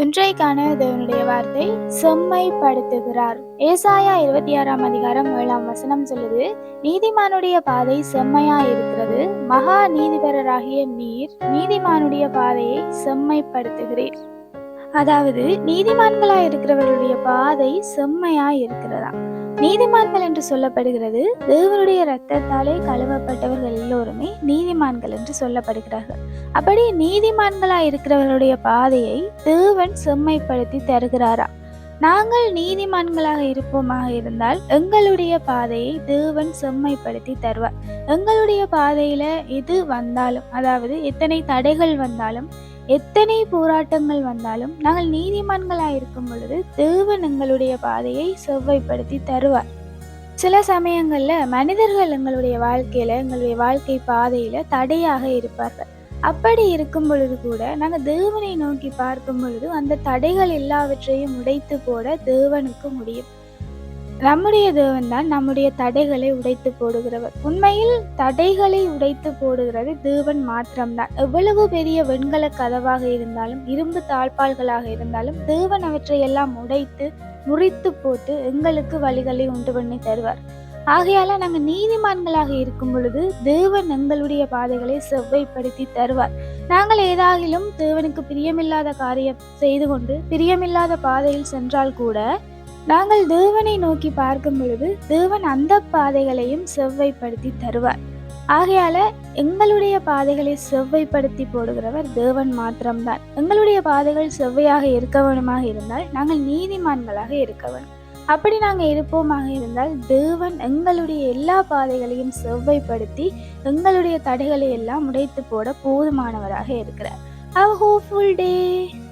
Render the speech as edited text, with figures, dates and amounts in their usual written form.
இன்றைக்கான தேவனுடைய வார்த்தை செம்மைப்படுத்துகிறார். ஏசாயா 26:7 சொல்லுது, நீதிமானுடைய பாதை செம்மையா இருக்கிறது, மகா நீதிபரராகிய நீர் நீதிமானுடைய பாதையை செம்மைப்படுத்துகிறீர். அதாவது நீதிமான்களா இருக்கிறவருடைய பாதை செம்மையா இருக்கிறதா. நீதிமான்கள் என்று சொல்லப்படுகிறது தேவனுடைய இரத்தத்தாலே கழுவப்பட்டவர்கள் எல்லோருமே நீதிமான்கள் என்று சொல்லப்படுகிறார்கள். அப்படி நீதிமான்களா இருக்கிறவர்களுடைய பாதையை தேவன் செம்மைப்படுத்தி தருகிறாரா. நாங்கள் நீதிமான்களாக இருப்போமாக இருந்தால் எங்களுடைய பாதையை தேவன் செம்மைப்படுத்தி தருவார். எங்களுடைய பாதையில எது வந்தாலும், அதாவது எத்தனை தடைகள் வந்தாலும், எத்தனை போராட்டங்கள் வந்தாலும், நாங்கள் நீதிமான்களாக இருக்கும் பொழுது தேவன் எங்களுடைய பாதையை செவ்வாய்ப்படுத்தி தருவார். சில சமயங்கள்ல மனிதர்கள் எங்களுடைய வாழ்க்கையில, எங்களுடைய வாழ்க்கை பாதையில தடையாக இருப்பார்கள். அப்படி இருக்கும் பொழுது கூட நாங்கள் தேவனை நோக்கி பார்க்கும் பொழுது அந்த தடைகள் எல்லாவற்றையும் உடைத்து போட தேவனுக்கு முடியும். நம்முடைய தேவன் தான் நம்முடைய தடைகளை உடைத்து போடுகிறவர். உண்மையில் தடைகளை உடைத்து போடுகிறது தேவன் மாத்திரம்தான். எவ்வளவு பெரிய வெண்கல கதவாக இருந்தாலும், இரும்பு தாழ்பால்களாக இருந்தாலும், தேவன் அவற்றை எல்லாம் உடைத்து முறித்து போட்டு எங்களுக்கு வழிகளை உண்டு பண்ணி தருவார். ஆகையால நாங்கள் நீதிமான்களாக இருக்கும் பொழுது தேவன் எங்களுடைய பாதைகளை செவ்வைப்படுத்தி தருவார். நாங்கள் ஏதாகிலும் தேவனுக்கு பிரியமில்லாத காரியம் செய்து கொண்டு பிரியமில்லாத பாதையில் சென்றால் கூட நாங்கள் தேவனை நோக்கி பார்க்கும் பொழுது தேவன் அந்த பாதைகளையும் செவ்வைப்படுத்தி தருவார். ஆகையால எங்களுடைய பாதைகளை செவ்வைப்படுத்தி போடுகிறவர் தேவன் மாத்திரம்தான். எங்களுடைய பாதைகள் செவ்வையாக இருக்க வேண்டுமாக இருந்தால் நாங்கள் நீதிமான்களாக இருக்க வேண்டும். அப்படி நாங்கள் இருப்போமாக இருந்தால் தேவன் எங்களுடைய எல்லா பாதைகளையும் செவ்வைப்படுத்தி எங்களுடைய தடைகளை எல்லாம் உடைத்து போட போதுமானவராக இருக்கிறார். Have a hopeful day.